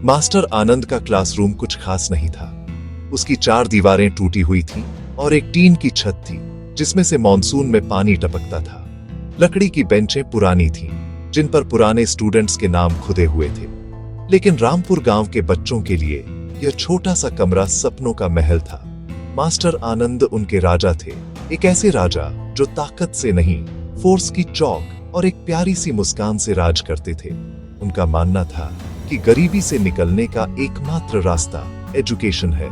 Master आनंद का classroom कुछ खास नहीं था। उसकी 4 दीवारें टूटी हुई थीं और एक टीन की छत थी जिसमें से मानसून में पानी टपकता था। लकड़ी की बेंचें पुरानी थीं, जिन पर पुराने स्टूडेंट्स के नाम खुदे हुए थे। लेकिन रामपुर गांव के बच्चों के लिए यह छोटा सा कमरा सपनों का महल था। मास्टर आनंद उनके राजा थे, एक ऐसे राजा जो ताकत से नहीं, फोर्स की चौक और एक प्यारी सी मुस्कान से राज करते थे। उनका मानना था कि गरीबी से निकलने का एकमात्र रास्ता एजुकेशन है।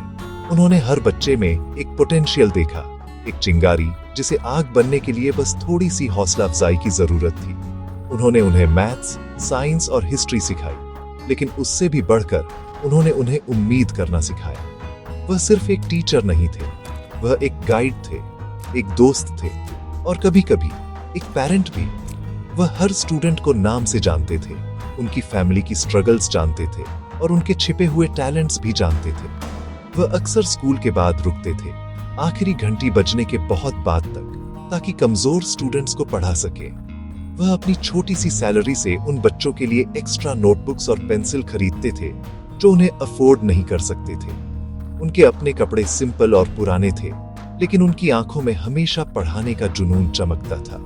उन्होंने हर बच्चे में एक पोटेंशियल देखा, एक चिंगारी जिसे आग बनने के लिए बस थोड़ी सी हौसला अफजाई की जरूरत थी। उन्होंने उन्हें मैथ्स, साइंस और हिस्ट्री सिखाई, लेकिन उससे भी बढ़कर उन्होंने उन्हें उम्मीद करना सिखाया। वह सिर्फ एक टीचर नहीं थे, वह एक गाइड थे, एक दोस्त थे और कभी-कभी एक पेरेंट भी। वह हर स्टूडेंट को नाम से जानते थे, उनकी फैमिली की स्ट्रगल्स जानते थे और उनके छिपे हुए टैलेंट्स भी जानते थे। वह अक्सर स्कूल के बाद रुकते थे, आखिरी घंटी बजने के बहुत बाद तक, ताकि कमजोर स्टूडेंट्स को पढ़ा सके। वह अपनी छोटी सी सैलरी से उन बच्चों के लिए एक्स्ट्रा नोटबुक्स और पेंसिल खरीदते थे जो उन्हें अफोर्ड नहीं कर सकते थे। उनके अपने कपड़े सिंपल और पुराने थे, लेकिन उनकी आंखों में हमेशा पढ़ाने का जुनून चमकता था।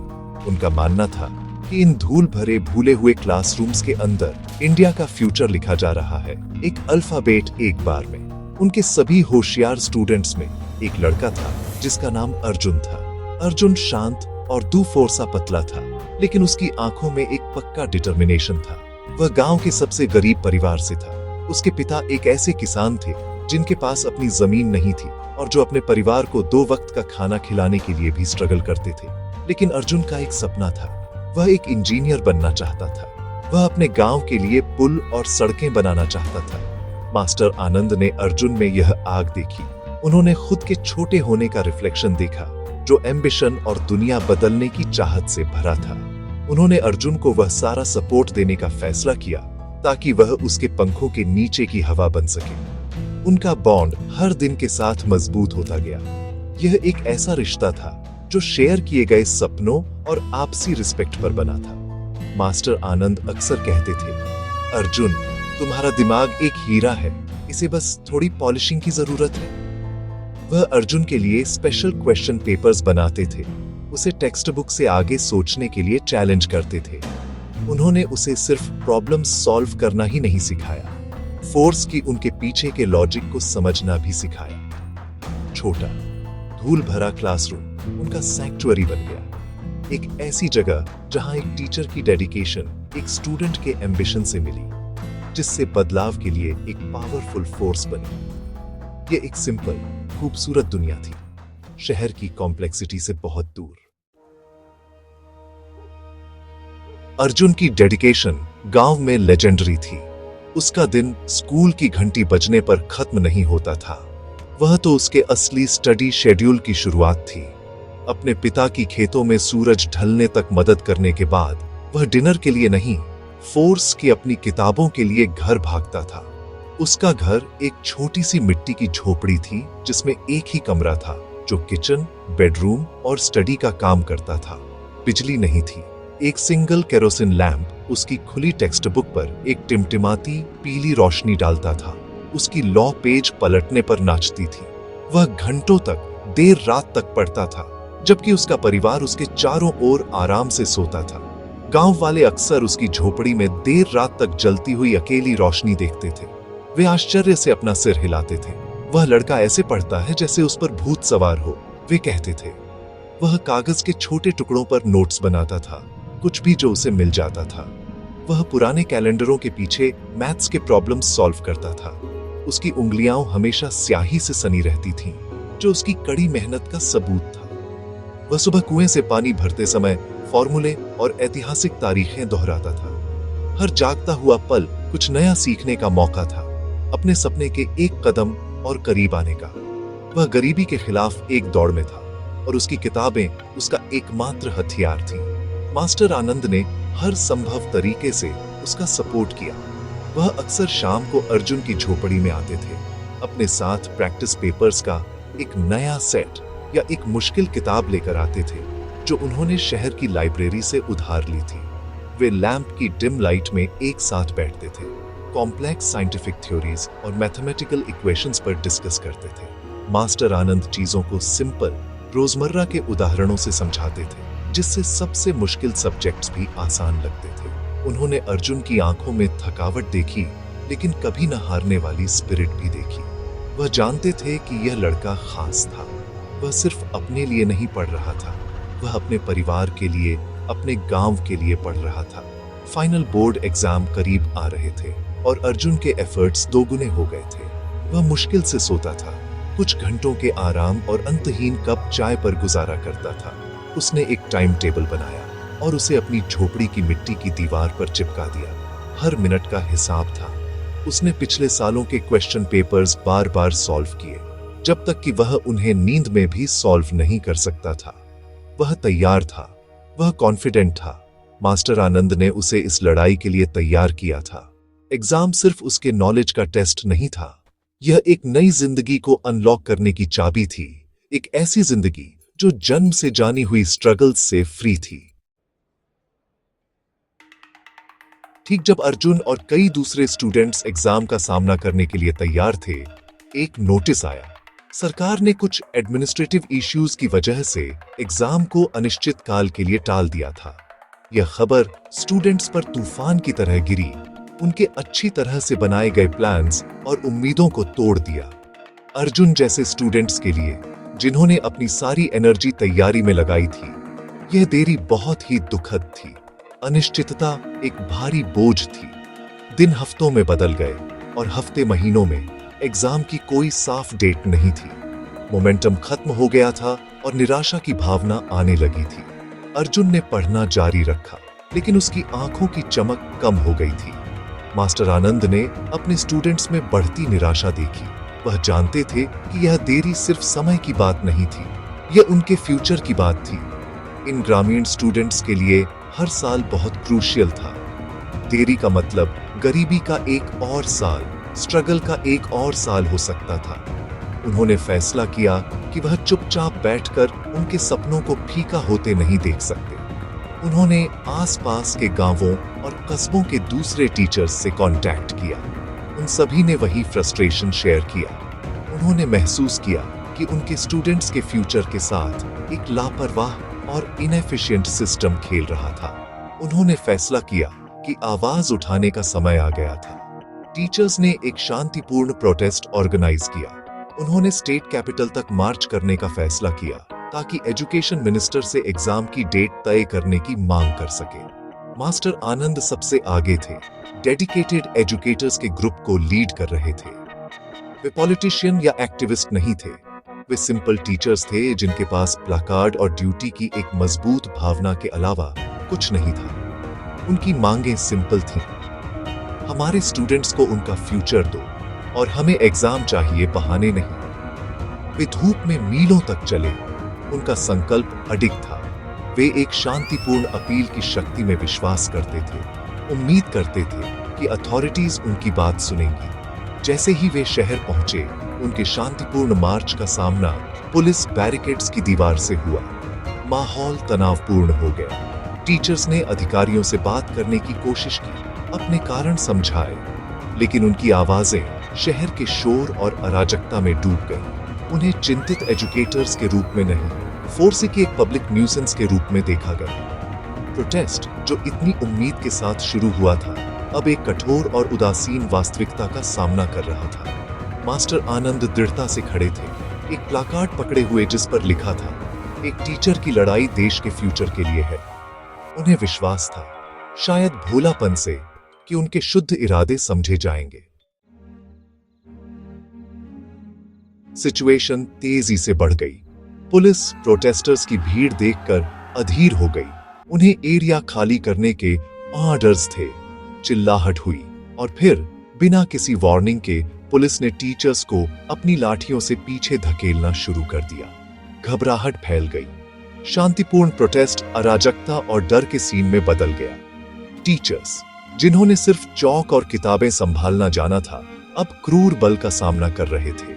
उनका मानना था कि इन धूल भरे भूले हुए क्लासरूम्स के अंदर इंडिया का फ्यूचर लिखा जा रहा है, एक अल्फाबेट एक बार में। उनके सभी होशियार स्टूडेंट्स में एक लड़का था जिसका नाम अर्जुन था। अर्जुन शांत और दूफोरसा पतला था, लेकिन उसकी आंखों में एक पक्का डिटर्मिनेशन था। वह गांव के सबसे गरीब परिवार से था। उसके पिता एक ऐसे किसान थे जिनके पास अपनी जमीन नहीं थी और जो अपने परिवार को 2 वक्त का खाना खिलाने के लिए भी स्ट्रगल करते थे। लेकिन अर्जुन का एक सपना था, वह एक इंजीनियर बनना चाहता था। वह अपने गांव के लिए पुल और सड़कें बनाना चाहता था। मास्टर आनंद ने अर्जुन में यह आग देखी। उन्होंने खुद के छोटे होने का रिफ्लेक्शन देखा, जो एम्बिशन और दुनिया बदलने की चाहत से भरा था। उन्होंने अर्जुन को वह सारा सपोर्ट देने का फैसला किया ताकि वह उसके पंखों के नीचे की हवा बन सके। उनका बॉन्ड हर दिन के साथ मजबूत होता गया। यह एक ऐसा रिश्ता था जो शेयर किए गए सपनों और आपसी रिस्पेक्ट पर बना था। मास्टर आनंद अक्सर कहते थे, अर्जुन, तुम्हारा दिमाग एक हीरा है, इसे बस थोड़ी पॉलिशिंग की जरूरत है। वह अर्जुन के लिए स्पेशल क्वेश्चन पेपर्स बनाते थे, उसे टेक्स्ट बुक से आगे सोचने के लिए चैलेंज करते थे। उन्होंने उसे सिर्फ प्रॉब्लम्स सॉल्व करना ही नहीं सिखाया, फोर्स की उनके पीछे के लॉजिक को समझना भी सिखाया। छोटा, धूल भरा क्लासरूम उनका सैंक्चुअरी बन गया, एक ऐसी जगह जहां एक टीचर की डेडिकेशन एक स्टूडेंट के एम्बिशन से मिली, जिससे बदलाव के लिए एक पावरफुल फोर्स बनी। ये एक सिंपल, खूबसूरत दुनिया थी, शहर की कॉम्प्लेक्सिटी से बहुत दूर। अर्जुन की डेडिकेशन गांव में लेजेंडरी थी। उसका दिन स्कूल की घंटी बजने पर खत्म नहीं होता था। वह तो उसके असली स्टडी शेड्यूल की शुरुआत थी। अपने पिता की खेतों में सूरज ढलने तक मदद करने के बाद वह डिनर के लिए नहीं, फोर्स की अपनी किताबों के लिए घर भागता था। उसका घर एक छोटी सी मिट्टी की झोपड़ी थी जिसमें एक ही कमरा था जो किचन, बेडरूम और स्टडी का काम करता था। बिजली नहीं थी। एक सिंगल केरोसिन लैंप उसकी खुली टेक्स्ट बुक पर एक टिमटिमाती पीली रोशनी डालता था। उसकी लॉ पेज पलटने पर नाचती थी। वह घंटों तक देर रात तक पढ़ता था, जबकि उसका परिवार उसके चारों ओर आराम से सोता था। गांव वाले अक्सर उसकी झोपड़ी में देर रात तक जलती हुई अकेली रोशनी देखते थे। वे आश्चर्य से अपना सिर हिलाते थे। वह लड़का ऐसे पढ़ता है जैसे उस पर भूत सवार हो, वे कहते थे। वह कागज के छोटे टुकड़ों पर नोट्स बनाता था, कुछ भी जो उसे मिल जाता था। वह पुराने कैलेंडरों के पीछे मैथ्स के प्रॉब्लम्स सॉल्व करता था। उसकी उंगलियां हमेशा स्याही से सनी रहती थीं, जो उसकी कड़ी मेहनत का सबूत था। वह सुबह कुएं से पानी भरते समय फॉर्मूले और ऐतिहासिक तारीखें दोहराता था। हर जागता हुआ पल कुछ नया सीखने का मौका था, अपने सपने के एक कदम और करीब आने का। वह गरीबी के खिलाफ एक दौड़ में था और उसकी किताबें उसका एकमात्र हथियार थीं। मास्टर आनंद ने हर संभव तरीके से उसका सपोर्ट किया। वह अक्सर शाम को अर्जुन की झोपड़ी में आते थे, अपने साथ प्रैक्टिस पेपर्स का एक नया सेट या एक मुश्किल किताब लेकर आते थे जो उन्होंने शहर की लाइब्रेरी से उधार ली थी। वे लैंप की डिम लाइट में एक साथ बैठते थे, कॉम्प्लेक्स साइंटिफिक थ्योरीज और मैथमेटिकल इक्वेशंस पर डिस्कस करते थे। मास्टर आनंद चीजों को सिंपल, रोजमर्रा के उदाहरणों से समझाते थे, जिससे सबसे मुश्किल सब्जेक्ट्स भी आसान लगते थे। उन्होंने अर्जुन की आंखों में थकावट देखी, लेकिन कभी न हारने वाली स्पिरिट भी देखी। वह जानते थे कि यह लड़का खास था। वह सिर्फ अपने लिए नहीं पढ़ रहा था, वह अपने परिवार के लिए, अपने गांव के लिए पढ़ रहा था। फाइनल बोर्ड एग्जाम करीब आ रहे थे और अर्जुन के एफर्ट्स दोगुने हो गए थे। वह मुश्किल से सोता था, कुछ घंटों के आराम और अंतहीन कप चाय पर गुजारा करता था। उसने एक टाइम टेबल बनाया और उसे अपनी झोपड़ी की मिट्टी की दीवार पर चिपका दिया। हर मिनट का हिसाब था। उसने पिछले सालों के क्वेश्चन पेपर्स बार बार सॉल्व किए, जब तक कि वह उन्हें नींद में भी सॉल्व नहीं कर सकता था। वह तैयार था, वह कॉन्फिडेंट था। मास्टर आनंद ने उसे इस लड़ाई के लिए तैयार किया था। एग्जाम सिर्फ उसके नॉलेज का टेस्ट नहीं था, यह एक नई जिंदगी को अनलॉक करने की चाबी थी। एक ऐसी जिंदगी जो जन्म से जानी हुई स्ट्रगल्स से फ्री थी। ठीक जब अर्जुन और कई दूसरे स्टूडेंट्स एग्जाम का सामना करने के लिए तैयार थे, एक नोटिस आया। सरकार ने कुछ एडमिनिस्ट्रेटिव इश्यूज की वजह से एग्जाम को अनिश्चित काल के लिए टाल दिया था। यह खबर स्टूडेंट्स पर तूफान की तरह गिरी, उनके अच्छी तरह से बनाए गए प्लान्स और उम्मीदों को तोड़ दिया। अर्जुन जैसे स्टूडेंट्स के लिए, जिन्होंने अपनी सारी एनर्जी तैयारी में लगाई थी, यह देरी बहुत ही दुखद थी। अनिश्चितता एक भारी बोझ थी। दिन हफ्तों में बदल गए और हफ्ते महीनों में। एग्जाम की कोई साफ डेट नहीं थी। मोमेंटम खत्म हो गया था और निराशा की भावना आने लगी थी। अर्जुन ने पढ़ना जारी रखा, लेकिन उसकी आंखों की चमक कम हो गई थी। मास्टर आनंद ने अपने स्टूडेंट्स में बढ़ती निराशा देखी। वह जानते थे कि यह देरी सिर्फ समय की बात नहीं थी, यह उनके फ्यूचर की बात थी। इन ग्रामीण स्टूडेंट्स के लिए हर साल बहुत क्रूशियल था। देरी का मतलब गरीबी का एक और साल, स्ट्रगल का एक और साल हो सकता था। उन्होंने फैसला किया कि वह चुपचाप बैठकर उनके सपनों को फीका होते नहीं देख सकते। उन्होंने आसपास के गांवों और कस्बों के दूसरे टीचर्स से कांटेक्ट किया। उन सभी ने वही फ्रस्ट्रेशन शेयर किया। उन्होंने महसूस किया कि उनके स्टूडेंट्स के फ्यूचर के साथ एक लापरवाह और इनएफिशिएंट सिस्टम खेल रहा था। उन्होंने फैसला किया कि आवाज उठाने का समय आ गया था। टीचर्स ने एक शांतिपूर्ण प्रोटेस्ट ऑर्गेनाइज किया। उन्होंने स्टेट कैपिटल तक मार्च करने का फैसला किया ताकि एजुकेशन मिनिस्टर से एग्जाम की डेट तय करने की मांग कर सके। मास्टर आनंद सबसे आगे थे, डेडिकेटेड एजुकेटर्स के ग्रुप को लीड कर रहे थे। वे पॉलिटिशियन या एक्टिविस्ट नहीं थे, वे सिंपल टीचर्स थे जिनके पास प्लाकार्ड और ड्यूटी की एक मजबूत भावना के अलावा कुछ नहीं था। उनकी मांगें सिंपल थीं। हमारे स्टूडेंट्स को उनका फ्यूचर दो और हमें एग्जाम चाहिए, बहाने नहीं। वे धूप में मीलों तक चले। उनका संकल्प अडिग था। वे एक शांतिपूर्ण अपील की शक्ति में विश्वास करते थे। उम्मीद करते थे कि अथॉरिटीज उनकी बात सुनेंगी। जैसे ही वे शहर पहुंचे, उनके शांतिपूर्ण मार्च का सामना पुलिस बैरिकेड्स की दीवार से हुआ। माहौल तनावपूर्ण हो गया। टीचर्स ने अधिकारियों से बात करने की कोशिश की, अपने कारण समझाए, लेकिन उनकी आवाजें शहर के शोर और अराजकता में डूब गई। उन्हें चिंतित एजुकेटर्स के रूप में नहीं, फोर्स की एक पब्लिक न्यूसेंस के रूप में देखा गया। प्रोटेस्ट, जो इतनी उम्मीद के साथ शुरू हुआ था, अब एक कठोर और उदासीन वास्तविकता का सामना कर रहा था। मास्टर आनंद दृढ़ता से खड़े थे, एक प्लाकार्ड पकड़े हुए जिस पर लिखा था, एक टीचर की लड़ाई देश के फ्यूचर के लिए है। उन्हें विश्वास था, शायद भोलापन से, कि उनके शुद्ध इरादे समझे जाएंगे। सिचुएशन तेजी से बढ़ गई। पुलिस प्रोटेस्टर्स की भीड़ देखकर अधीर हो गई। उन्हें एरिया खाली करने के ऑर्डर्स थे। चिल्लाहट हुई और फिर बिना किसी वार्निंग के पुलिस ने टीचर्स को अपनी लाठियों से पीछे धकेलना शुरू कर दिया। घबराहट फैल गई। शांतिपूर्ण प्रोटेस्ट अराजकता और डर के सीन में बदल गया। टीचर्स, जिन्होंने सिर्फ चौक और किताबें संभालना जाना था, अब क्रूर बल का सामना कर रहे थे।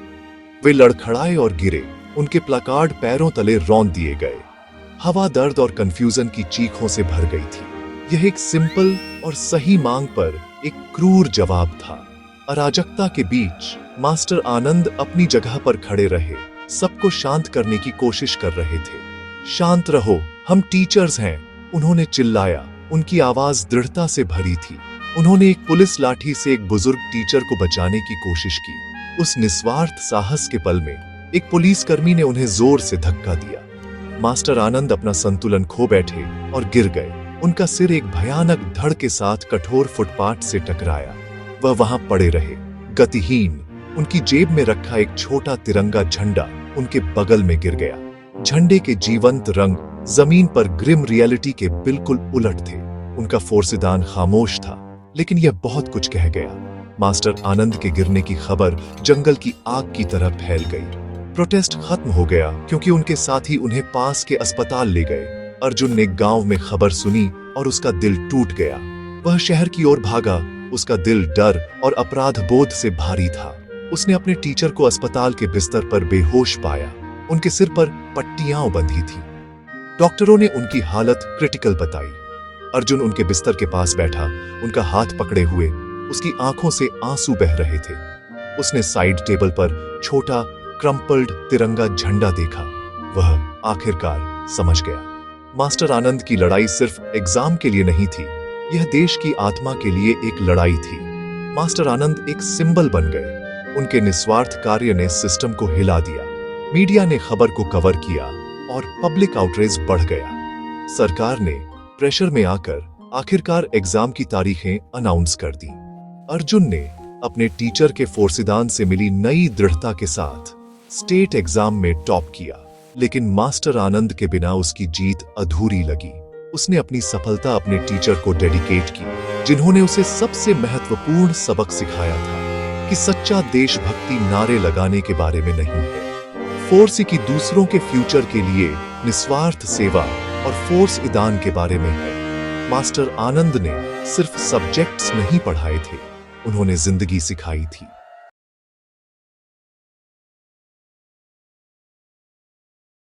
वे लड़खड़ाए और गिरे। उनके प्लाकार्ड पैरों तले रौंद दिए गए। हवा दर्द और कंफ्यूजन की चीखों से भर गई थी। यह एक सिंपल और सही मांग पर एक क्रूर जवाब था। अराजकता के बीच मास्टर आनंद अपनी जगह पर खड़े रहे, सबको शांत करने की कोशिश कर रहे थे। शांत रहो, हम टीचर्स हैं, उन्होंने चिल्लाया। उनकी आवाज दृढ़ता से भरी थी। उन्होंने एक पुलिस लाठी से एक बुजुर्ग टीचर को बचाने की कोशिश की। उस निस्वार्थ साहस के पल में एक पुलिसकर्मी ने उन्हें जोर से धक्का दिया। मास्टर आनंद अपना संतुलन खो बैठे और गिर गए। उनका सिर एक भयानक धड़ के साथ कठोर फुटपाथ से टकराया। वह वहां पड़े रहे, गतिहीन। उनकी जेब में रखा एक छोटा तिरंगा झंडा उनके बगल में गिर गया। झंडे के जीवंत रंग जमीन पर ग्रिम रियलिटी के बिल्कुल उलट थे। उनका फोर्सिदान खामोश था, लेकिन यह बहुत कुछ कह गया। मास्टर आनंद के गिरने की खबर जंगल की आग की तरह फैल गई। प्रोटेस्ट खत्म हो गया क्योंकि उनके साथी उन्हें पास के अस्पताल ले गए। अर्जुन ने गांव में खबर सुनी और उसका दिल टूट गया। वह शहर की ओर भागा। उसका दिल डर और अपराध बोध से भारी था। उसने अपने टीचर को अस्पताल के बिस्तर पर बेहोश पाया। उनके सिर पर पट्टियां बंधी थी। डॉक्टरों ने उनकी हालत क्रिटिकल बताई। अर्जुन उनके बिस्तर के पास बैठा, उनका हाथ पकड़े हुए। उसकी आंखों से आंसू बह रहे थे। उसने साइड टेबल पर छोटा क्रम्पल्ड तिरंगा झंडा देखा। वह आखिरकार समझ गया। मास्टर आनंद की लड़ाई सिर्फ एग्जाम के लिए नहीं थी, यह देश की आत्मा के लिए एक लड़ाई थी। मास्टर आनंद एक सिंबल बन गए। उनके निस्वार्थ कार्य ने सिस्टम को हिला दिया। मीडिया ने खबर को कवर किया और पब्लिक आउटरेज बढ़ गया। सरकार ने प्रेशर में आकर आखिरकार एग्जाम की तारीखें अनाउंस कर दी। अर्जुन ने अपने टीचर के फोर्सिदान से मिली नई दृढ़ता के साथ स्टेट एग्जाम में टॉप किया। लेकिन मास्टर आनंद के बिना उसकी जीत अधूरी लगी। उसने अपनी सफलता अपने टीचर को डेडिकेट की, जिन्होंने उसे सबसे महत्वपूर्ण सबक सिखाया था कि सच्चा देशभक्ति नारे लगाने के बारे में नहीं है, फोर्स की दूसरों के फ्यूचर के लिए निस्वार्थ सेवा और फोर्स ईदान के बारे में है। मास्टर आनंद ने सिर्फ सब्जेक्ट्स नहीं पढ़ाए थे, उन्होंने जिंदगी सिखाई थी।